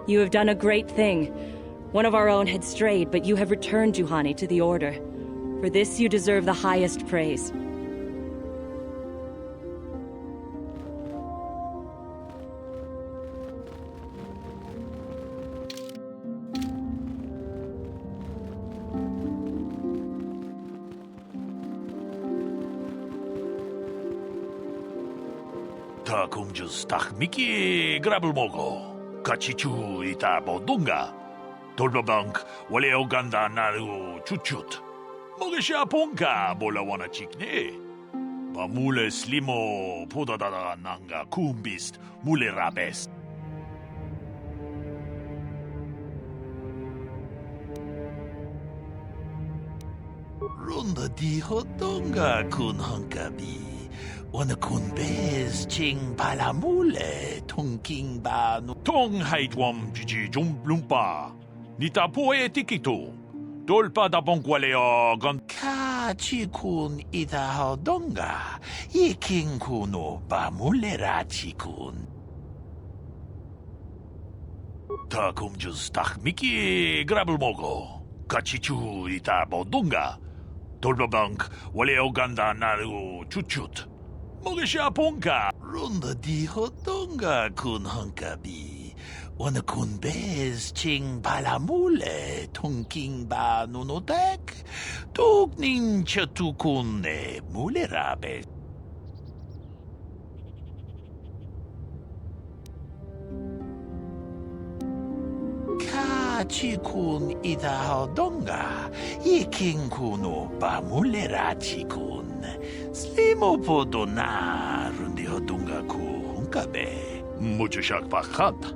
You have done a great thing. One of our own had strayed, but you have returned Juhani to the Order. For this you deserve the highest praise. Takumjus takmiki grabul mogo. Kachichu ita bodunga. Tolbabank wale oganda naru chuchut. Mogesha ponka bola wana chikne. Bamule slimo podadada nanga kumbist mule rabes. Runda di hodonga kun hankabi. Wana kun bez ching palamule tong king ba no tong haitwam jiji jumblumpa. Nita poe tikito. Dolpa da bonkwaleo gan ka chikun ita hodonga. Iking kuno ba mulera chikun. Takum just takmiki grabul mogo. Kachichu ita bodunga. Dolpa bank waleo ganda naru chuchut. Mogesha ponka. Runda di hodonga kun hankabi. Wana kun bez ching palamule tong king ba nunotek. Tuk nin chatukun ne mule rabe. Kachikun ita hodonga. Iking kuno ba mule rachikun. Slimo podona rundi hodunga ku hunkabe. Mucho shak pakhat.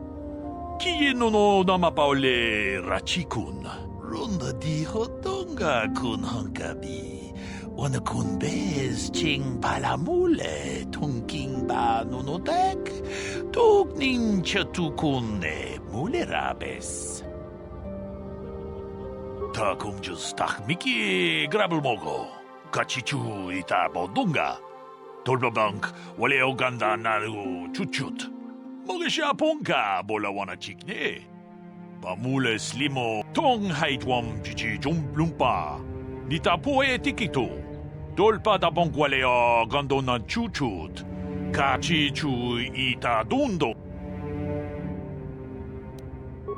Kiye no nama paule rachikun. Runda di hodunga kun hunkabi. Wana kun bez ching palamule tongking ba nunotek. Tuk nin chatukun ne mule rabes. Takum just takmiki grabul mogo. Kachichu ita bodunga. Tolbabank wale oganda naru chuchut. Mogesha ponka bola wana chikne. Bamule slimo tong haitwam jiji jumblumpa. Nita poe tikito. Dolpa da bonkwaleo gandona chuchut. Kachichu ita dundo.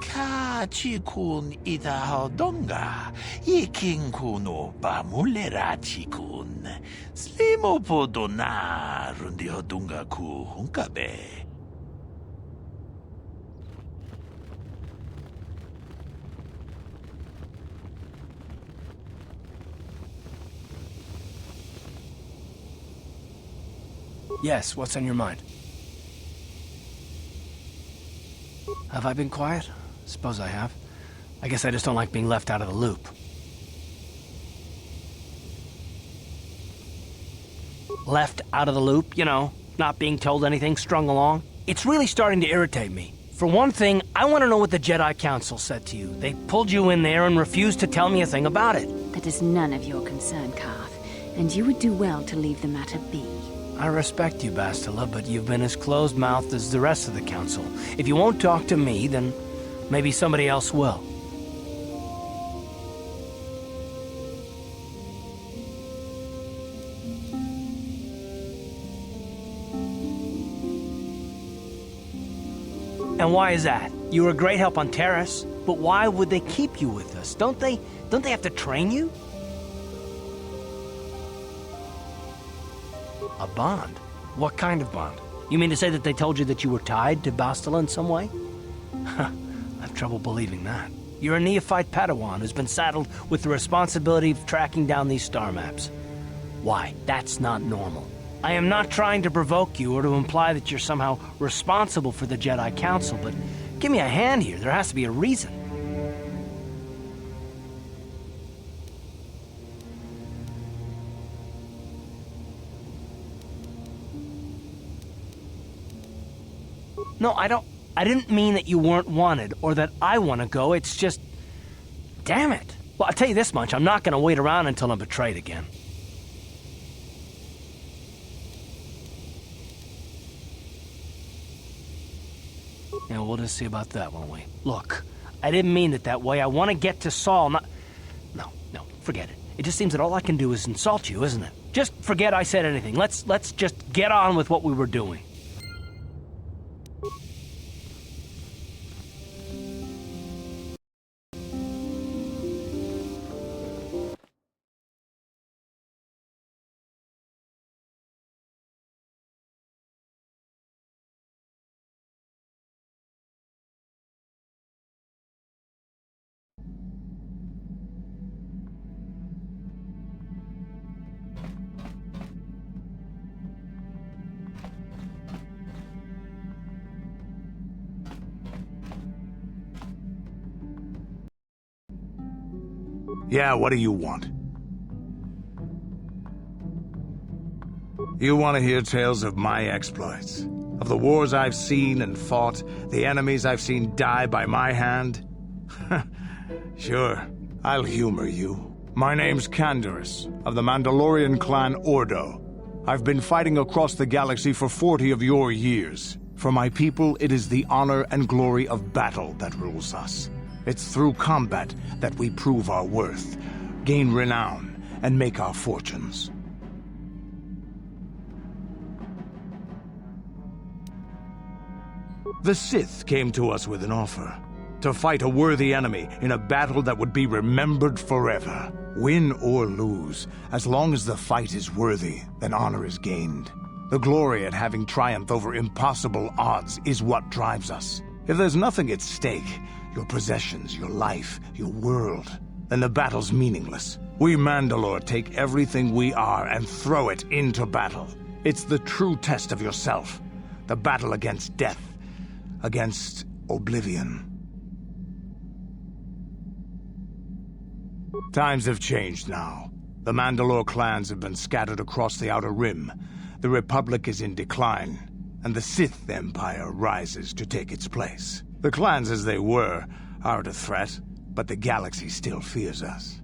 Kachikun ita hodonga. Iking kuno ba mulera chikun. Slimo podona rundi hodunga ku hunkabe. Yes, what's on your mind? Have I been quiet? Suppose I have. I guess I just don't like being left out of the loop. Left out of the loop, you know, not being told anything, strung along. It's really starting to irritate me. For one thing, I want to know what the Jedi Council said to you. They pulled you in there and refused to tell me a thing about it. That is none of your concern, Carth, and you would do well to leave the matter be. I respect you, Bastila, but you've been as closed-mouthed as the rest of the Council. If you won't talk to me, then maybe somebody else will. And why is that? You were a great help on Terrace, but why would they keep you with us? Don't they have to train you? A bond? What kind of bond? You mean to say that they told you that you were tied to Bastila in some way? I have trouble believing that. You're a neophyte Padawan who's been saddled with the responsibility of tracking down these star maps. Why? That's not normal. I am not trying to provoke you or to imply that you're somehow responsible for the Jedi Council, but give me a hand here. There has to be a reason. No, I didn't mean that you weren't wanted, or that I want to go, it's just... Damn it! Well, I'll tell you this much, I'm not gonna wait around until I'm betrayed again. Yeah, we'll just see about that, won't we? Look, I didn't mean it that way. I want to get to Saul, not... No, forget it. It just seems that all I can do is insult you, isn't it? Just forget I said anything. Let's just get on with what we were doing. Yeah, what do you want? You want to hear tales of my exploits? Of the wars I've seen and fought, the enemies I've seen die by my hand? Sure, I'll humor you. My name's Canderous, of the Mandalorian clan Ordo. I've been fighting across the galaxy for 40 of your years. For my people, it is the honor and glory of battle that rules us. It's through combat that we prove our worth, gain renown, and make our fortunes. The Sith came to us with an offer. To fight a worthy enemy in a battle that would be remembered forever. Win or lose, as long as the fight is worthy, then honor is gained. The glory at having triumphed over impossible odds is what drives us. If there's nothing at stake, your possessions, your life, your world, then the battle's meaningless. We Mandalore take everything we are and throw it into battle. It's the true test of yourself. The battle against death, against oblivion. Times have changed now. The Mandalore clans have been scattered across the Outer Rim. The Republic is in decline, and the Sith Empire rises to take its place. The clans as they were aren't a threat, but the galaxy still fears us.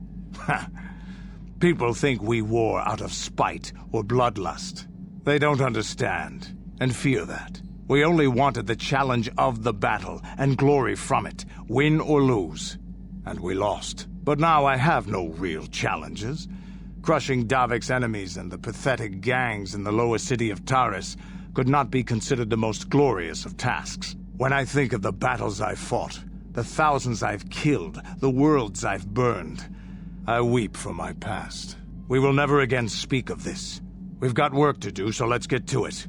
People think we war out of spite or bloodlust. They don't understand, and fear that. We only wanted the challenge of the battle, and glory from it, win or lose. And we lost. But now I have no real challenges. Crushing Davik's enemies and the pathetic gangs in the lower city of Taris could not be considered the most glorious of tasks. When I think of the battles I've fought, the thousands I've killed, the worlds I've burned, I weep for my past. We will never again speak of this. We've got work to do, so let's get to it.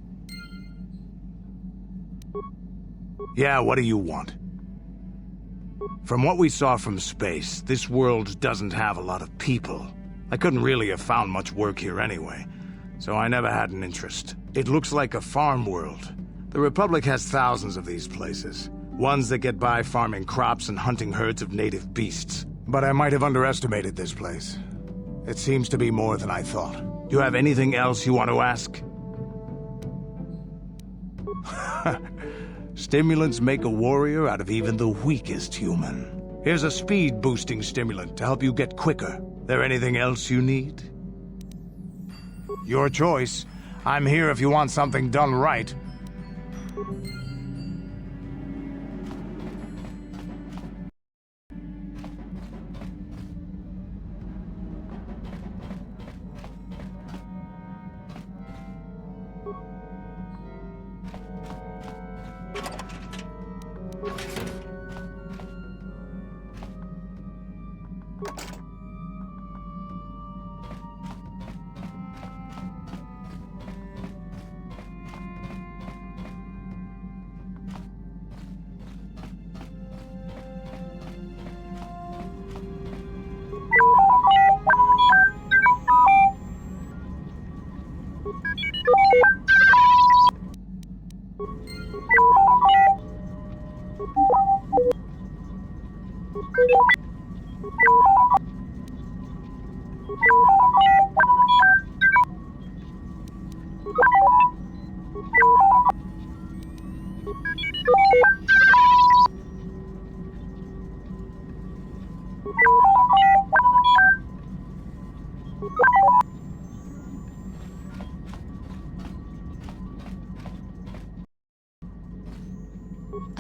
Yeah, what do you want? From what we saw from space, this world doesn't have a lot of people. I couldn't really have found much work here anyway, so I never had an interest. It looks like a farm world. The Republic has thousands of these places. Ones that get by farming crops and hunting herds of native beasts. But I might have underestimated this place. It seems to be more than I thought. Do you have anything else you want to ask? Stimulants make a warrior out of even the weakest human. Here's a speed-boosting stimulant to help you get quicker. There anything else you need? Your choice. I'm here if you want something done right.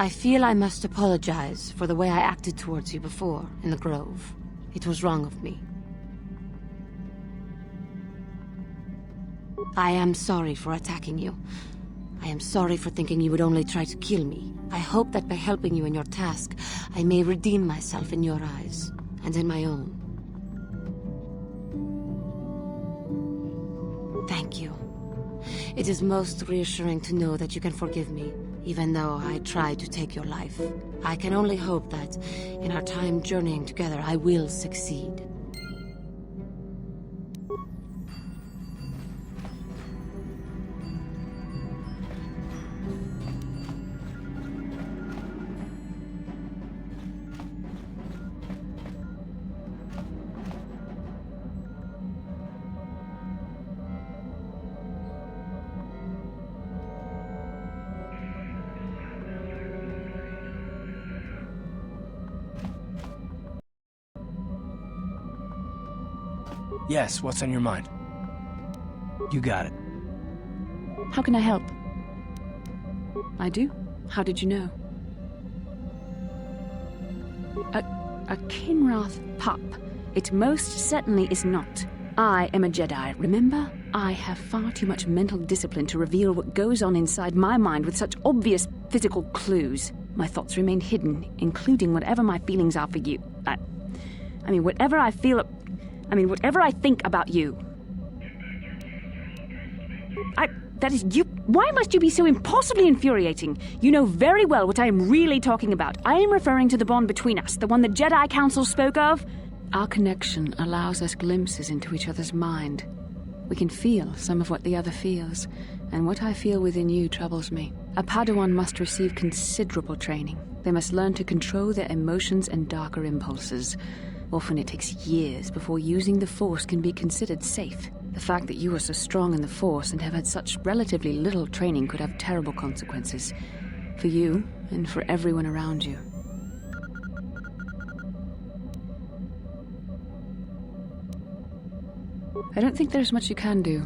I feel I must apologize for the way I acted towards you before, in the Grove. It was wrong of me. I am sorry for attacking you. I am sorry for thinking you would only try to kill me. I hope that by helping you in your task, I may redeem myself in your eyes, and in my own. Thank you. It is most reassuring to know that you can forgive me, even though I tried to take your life. I can only hope that, in our time journeying together, I will succeed. Yes, what's on your mind? You got it. How can I help? I do? How did you know? A Kinrath pup. It most certainly is not. I am a Jedi, remember? I have far too much mental discipline to reveal what goes on inside my mind with such obvious physical clues. My thoughts remain hidden, including whatever my feelings are for you. Whatever I think about you. That is you. Why must you be so impossibly infuriating? You know very well what I am really talking about. I am referring to the bond between us, the one the Jedi Council spoke of. Our connection allows us glimpses into each other's mind. We can feel some of what the other feels, and what I feel within you troubles me. A Padawan must receive considerable training. They must learn to control their emotions and darker impulses. Often it takes years before using the Force can be considered safe. The fact that you are so strong in the Force and have had such relatively little training could have terrible consequences. For you, and for everyone around you. I don't think there's much you can do.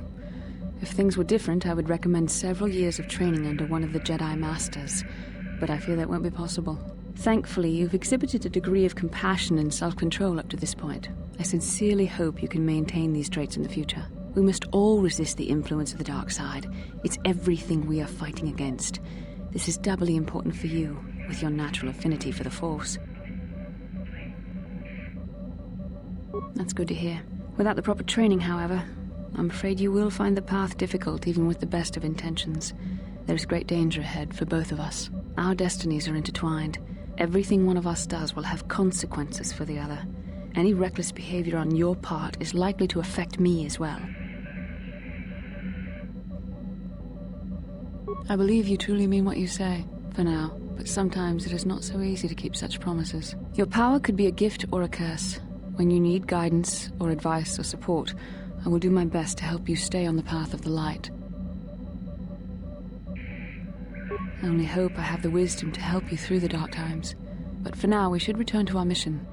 If things were different, I would recommend several years of training under one of the Jedi Masters. But I fear that won't be possible. Thankfully, you've exhibited a degree of compassion and self-control up to this point. I sincerely hope you can maintain these traits in the future. We must all resist the influence of the dark side. It's everything we are fighting against. This is doubly important for you, with your natural affinity for the Force. That's good to hear. Without the proper training, however, I'm afraid you will find the path difficult even with the best of intentions. There is great danger ahead for both of us. Our destinies are intertwined. Everything one of us does will have consequences for the other. Any reckless behavior on your part is likely to affect me as well. I believe you truly mean what you say, for now, but sometimes it is not so easy to keep such promises. Your power could be a gift or a curse. When you need guidance or advice or support, I will do my best to help you stay on the path of the light. I only hope I have the wisdom to help you through the dark times. But for now, we should return to our mission.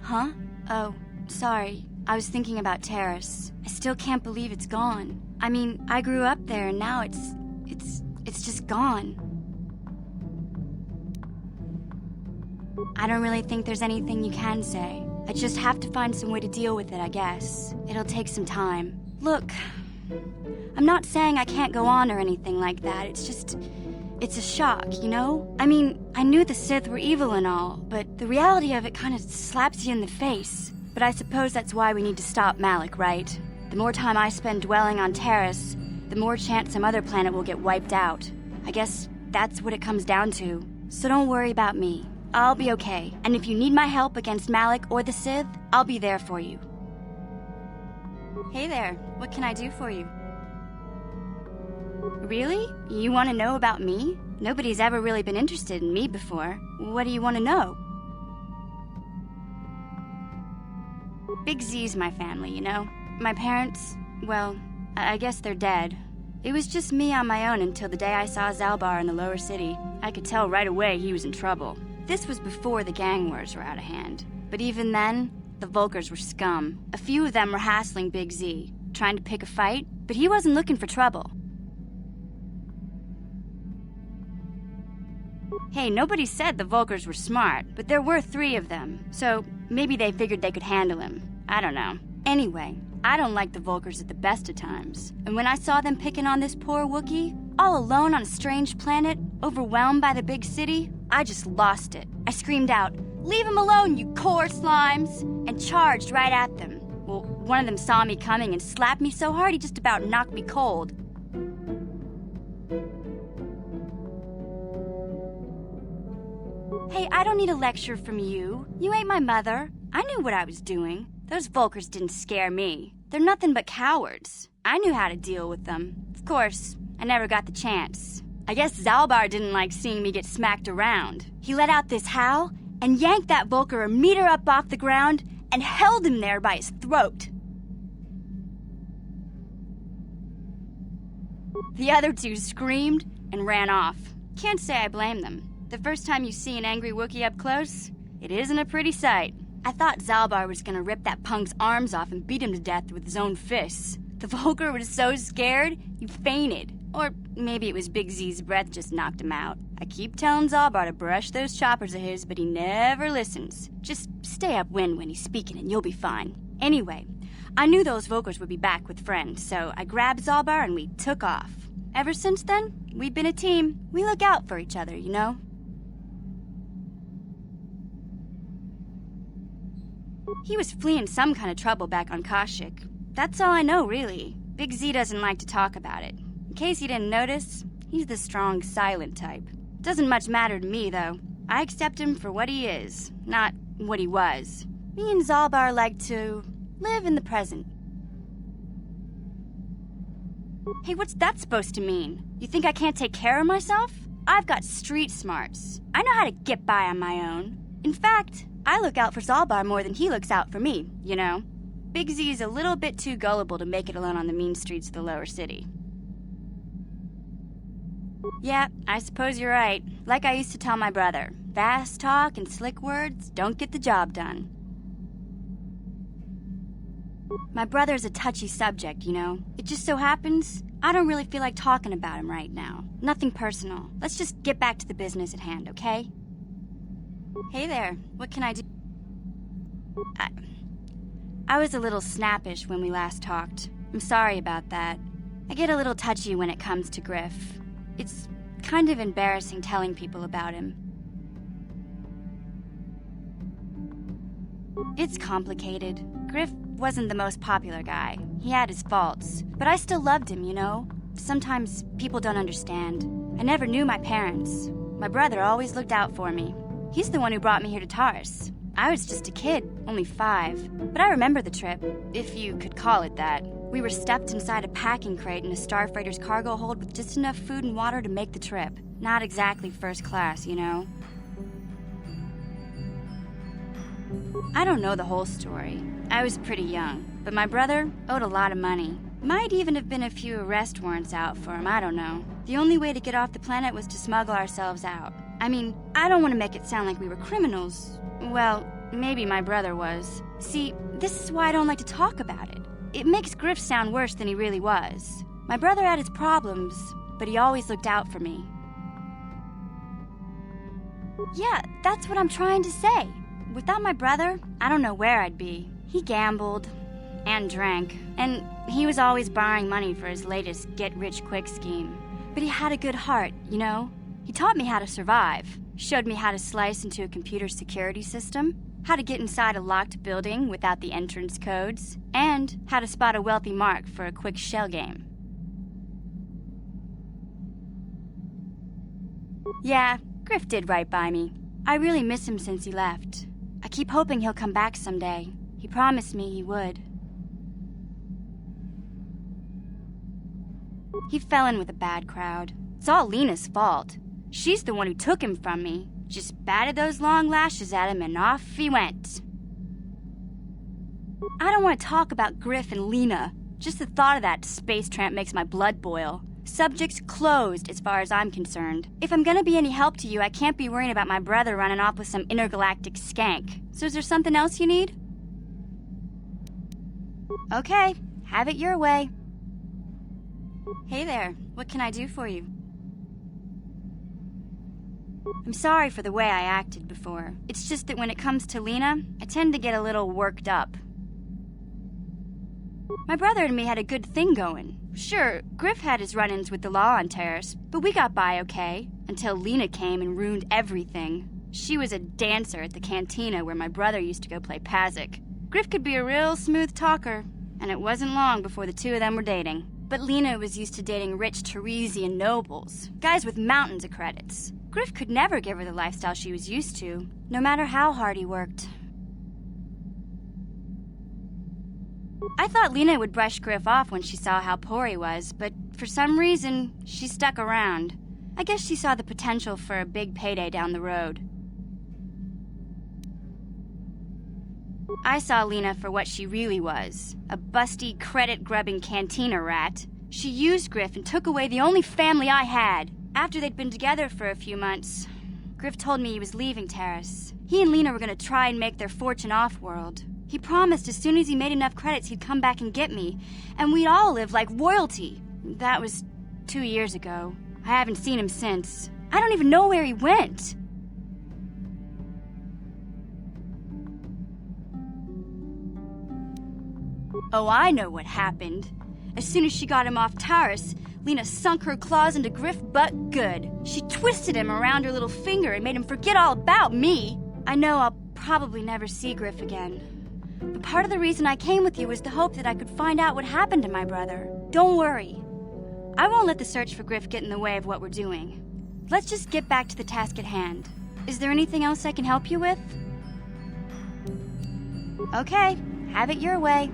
Huh? Oh, sorry. I was thinking about Terrace. I still can't believe it's gone. I mean, I grew up there and now it's just gone. I don't really think there's anything you can say. I just have to find some way to deal with it, I guess. It'll take some time. Look, I'm not saying I can't go on or anything like that. It's a shock, you know? I mean, I knew the Sith were evil and all, but the reality of it kind of slaps you in the face. But I suppose that's why we need to stop Malik, right? The more time I spend dwelling on Terrace, the more chance some other planet will get wiped out. I guess that's what it comes down to. So don't worry about me. I'll be okay. And if you need my help against Malik or the Sith, I'll be there for you. Hey there, what can I do for you? Really? You want to know about me? Nobody's ever really been interested in me before. What do you want to know? Big Z's my family, you know? My parents, well, I guess they're dead. It was just me on my own until the day I saw Zalbar in the lower city. I could tell right away he was in trouble. This was before the gang wars were out of hand. But even then, the Vulkars were scum. A few of them were hassling Big Z, trying to pick a fight, but he wasn't looking for trouble. Hey, nobody said the Vulkars were smart, but there were 3 of them, so maybe they figured they could handle him. I don't know. Anyway, I don't like the Vulkars at the best of times. And when I saw them picking on this poor Wookiee, all alone on a strange planet, overwhelmed by the big city, I just lost it. I screamed out, "Leave him alone, you core slimes!" and charged right at them. Well, one of them saw me coming and slapped me so hard he just about knocked me cold. Hey, I don't need a lecture from you. You ain't my mother. I knew what I was doing. Those Vulkars didn't scare me. They're nothing but cowards. I knew how to deal with them. Of course, I never got the chance. I guess Zalbar didn't like seeing me get smacked around. He let out this howl and yanked that Vulkar a meter up off the ground and held him there by his throat. The other 2 screamed and ran off. Can't say I blame them. The first time you see an angry Wookiee up close, it isn't a pretty sight. I thought Zalbar was gonna rip that punk's arms off and beat him to death with his own fists. The Vulkar was so scared, he fainted. Or maybe it was Big Z's breath just knocked him out. I keep telling Zalbar to brush those choppers of his, but he never listens. Just stay upwind when he's speaking and you'll be fine. Anyway, I knew those Vulkars would be back with friends, so I grabbed Zalbar and we took off. Ever since then, we've been a team. We look out for each other, you know? He was fleeing some kind of trouble back on Kashyyyk. That's all I know, really. Big Z doesn't like to talk about it. In case you didn't notice, he's the strong, silent type. Doesn't much matter to me, though. I accept him for what he is, not what he was. Me and Zalbar like to live in the present. Hey, what's that supposed to mean? You think I can't take care of myself? I've got street smarts. I know how to get by on my own. In fact, I look out for Zalbar more than he looks out for me, you know? Big Z is a little bit too gullible to make it alone on the mean streets of the lower city. Yeah, I suppose you're right. Like I used to tell my brother, fast talk and slick words don't get the job done. My brother's a touchy subject, you know? It just so happens, I don't really feel like talking about him right now. Nothing personal. Let's just get back to the business at hand, okay? Hey there, what can I do? I was a little snappish when we last talked. I'm sorry about that. I get a little touchy when it comes to Griff. It's kind of embarrassing telling people about him. It's complicated. Griff wasn't the most popular guy. He had his faults. But I still loved him, you know? Sometimes people don't understand. I never knew my parents. My brother always looked out for me. He's the one who brought me here to Taurus. I was just a kid, only 5. But I remember the trip, if you could call it that. We were stuffed inside a packing crate in a starfreighter's cargo hold with just enough food and water to make the trip. Not exactly first class, you know? I don't know the whole story. I was pretty young, but my brother owed a lot of money. Might even have been a few arrest warrants out for him, I don't know. The only way to get off the planet was to smuggle ourselves out. I mean, I don't want to make it sound like we were criminals. Well, maybe my brother was. See, this is why I don't like to talk about it. It makes Griff sound worse than he really was. My brother had his problems, but he always looked out for me. Yeah, that's what I'm trying to say. Without my brother, I don't know where I'd be. He gambled and drank, and he was always borrowing money for his latest get-rich-quick scheme. But he had a good heart, you know? He taught me how to survive, showed me how to slice into a computer security system, how to get inside a locked building without the entrance codes, and how to spot a wealthy mark for a quick shell game. Yeah, Griff did right by me. I really miss him since he left. I keep hoping he'll come back someday. He promised me he would. He fell in with a bad crowd. It's all Lena's fault. She's the one who took him from me. Just batted those long lashes at him and off he went. I don't want to talk about Griff and Lena. Just the thought of that space tramp makes my blood boil. Subject's closed as far as I'm concerned. If I'm gonna be any help to you, I can't be worrying about my brother running off with some intergalactic skank. So is there something else you need? Okay, have it your way. Hey there, what can I do for you? I'm sorry for the way I acted before. It's just that when it comes to Lena, I tend to get a little worked up. My brother and me had a good thing going. Sure, Griff had his run-ins with the law on Terrace, but we got by okay, until Lena came and ruined everything. She was a dancer at the cantina where my brother used to go play Pazik. Griff could be a real smooth talker, and it wasn't long before the two of them were dating. But Lena was used to dating rich Teresian nobles, guys with mountains of credits. Griff could never give her the lifestyle she was used to, no matter how hard he worked. I thought Lena would brush Griff off when she saw how poor he was, but for some reason, she stuck around. I guess she saw the potential for a big payday down the road. I saw Lena for what she really was, a busty, credit-grubbing cantina rat. She used Griff and took away the only family I had. After they'd been together for a few months, Griff told me he was leaving Terrace. He and Lena were going to try and make their fortune off-world. He promised as soon as he made enough credits he'd come back and get me, and we'd all live like royalty. That was 2 years ago. I haven't seen him since. I don't even know where he went. Oh, I know what happened. As soon as she got him off Terrace, Lena sunk her claws into Griff butt good. She twisted him around her little finger and made him forget all about me. I know I'll probably never see Griff again. But part of the reason I came with you was the hope that I could find out what happened to my brother. Don't worry. I won't let the search for Griff get in the way of what we're doing. Let's just get back to the task at hand. Is there anything else I can help you with? Okay, have it your way.